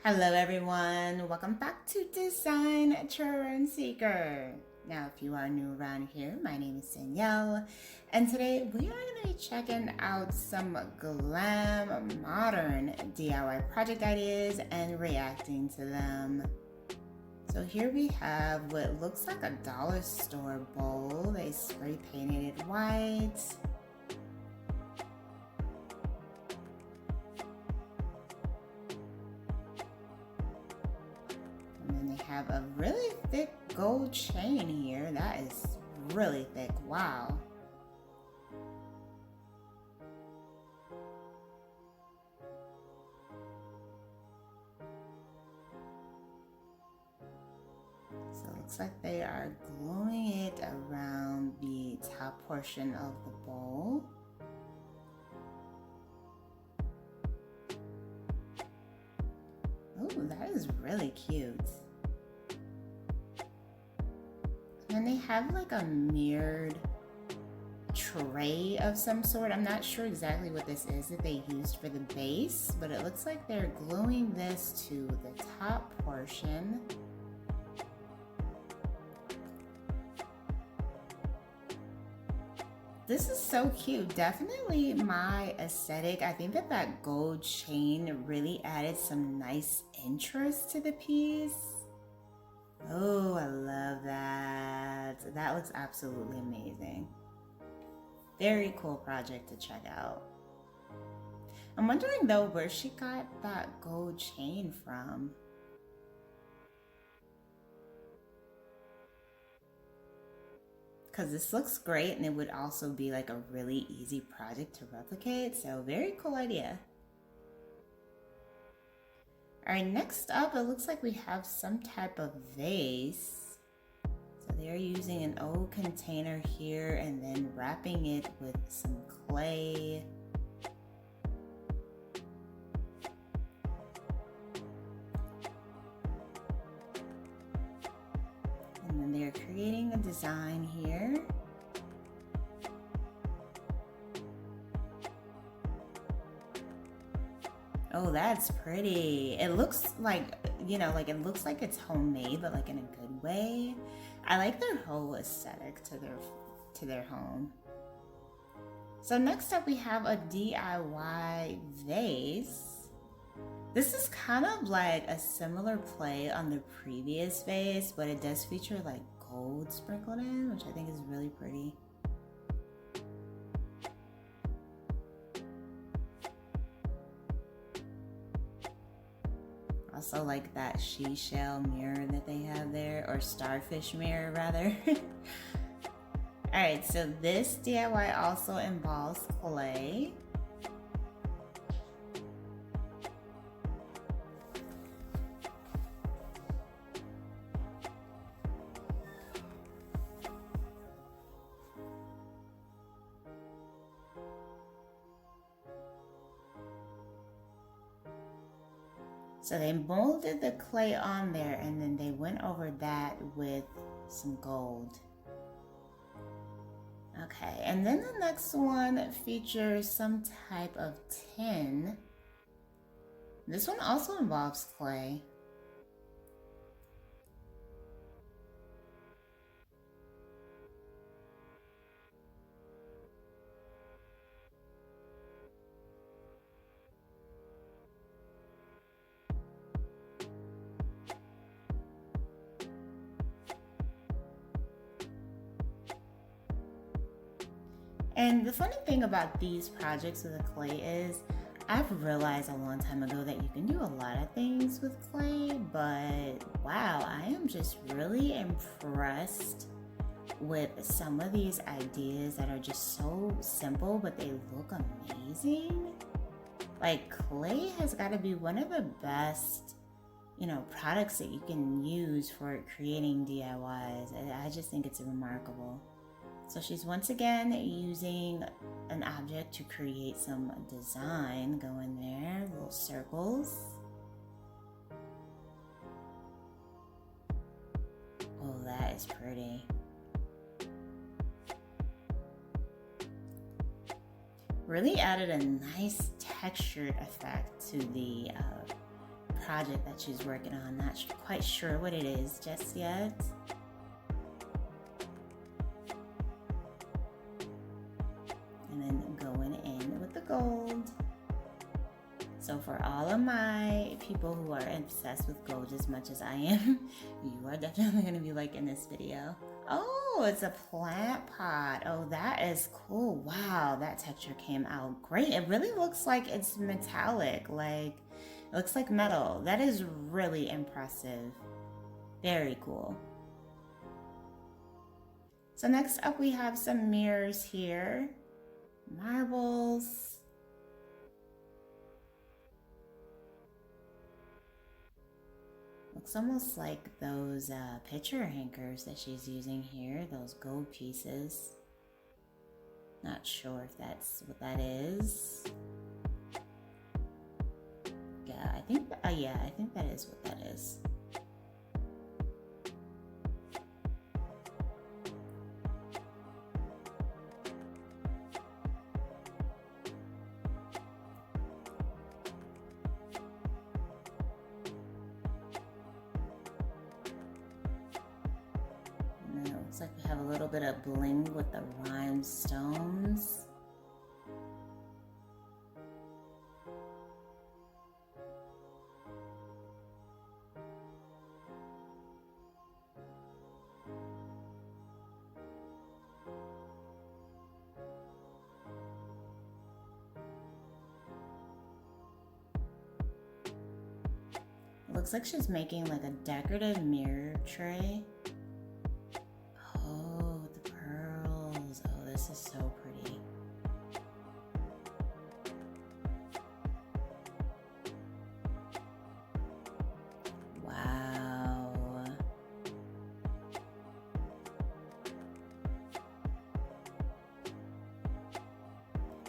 Hello everyone, welcome back to Design Trend Seeker. Now if you are new around here, my name is Danielle and today we are going to be checking out some glam modern DIY project ideas and reacting to them. So here we have what looks like a dollar store bowl. They spray painted it white. Have a really thick gold chain here. That is really thick. Wow. So it looks like they are gluing it around the top portion of the bowl. Oh, that is really cute. And they have like a mirrored tray of some sort. I'm not sure exactly what this is that they used for the base, but it looks like they're gluing this to the top portion. This is so cute. Definitely my aesthetic. I think that gold chain really added some nice interest to the piece. Oh, I love that. That looks absolutely amazing. Very cool project to check out. I'm wondering though where she got that gold chain from. Because this looks great and it would also be like a really easy project to replicate. So very cool idea. All right, next up, it looks like we have some type of vase. So they're using an old container here and then wrapping it with some clay. And then they're creating a design here. Oh, that's pretty. It looks like, like it looks like it's homemade, but like in a good way. I like their whole aesthetic to their home. So next up we have a DIY vase. This is kind of like a similar play on the previous vase, but it does feature like gold sprinkled in, which I think is really pretty. Also like that she-shell mirror that they have there, or starfish mirror rather. Alright, so this DIY also involves clay. So they molded the clay on there and then they went over that with some gold. Okay, and then the next one features some type of tin. This one also involves clay. And the funny thing about these projects with the clay is I've realized a long time ago that you can do a lot of things with clay, but wow, I am just really impressed with some of these ideas that are just so simple, but they look amazing. Like clay has got to be one of the best, products that you can use for creating DIYs. I just think it's remarkable. So she's once again using an object to create some design. Go in there, little circles. Oh, that is pretty. Really added a nice textured effect to the project that she's working on. Not quite sure what it is just yet. And then going in with the gold. So for all of my people who are obsessed with gold as much as I am, you are definitely going to be liking this video. Oh, it's a plant pot. Oh, that is cool. Wow, that texture came out great. It really looks like it's metallic. Like, it looks like metal. That is really impressive. Very cool. So next up we have some mirrors here. Marbles. Looks almost like those picture hangers that she's using here, those gold pieces. Not sure if that's what that is. Yeah, I think that is what that is. Looks like we have a little bit of bling with the rhinestones. It looks like she's making like a decorative mirror tray. This is so pretty. Wow.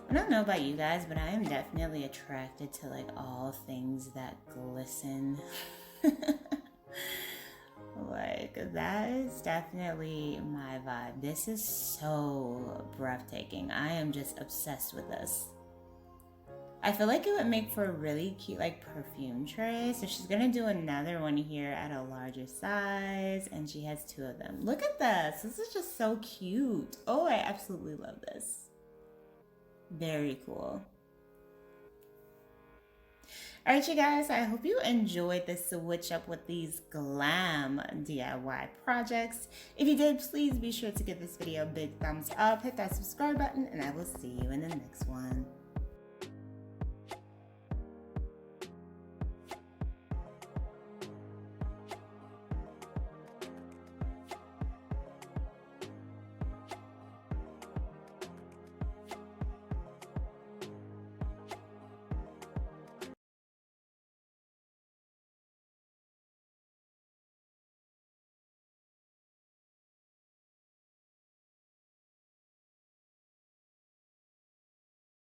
I don't know about you guys, but I am definitely attracted to like all things that glisten. Like, that is definitely my vibe. This is so breathtaking. I am just obsessed with this. I feel like it would make for a really cute like perfume tray. So she's gonna do another one here at a larger size, and she has 2 of them. Look at this. This is just so cute. Oh, I absolutely love this. Very cool. Alright, you guys, I hope you enjoyed this switch up with these Glam DIY projects. If you did, please be sure to give this video a big thumbs up, hit that subscribe button, and I will see you in the next one.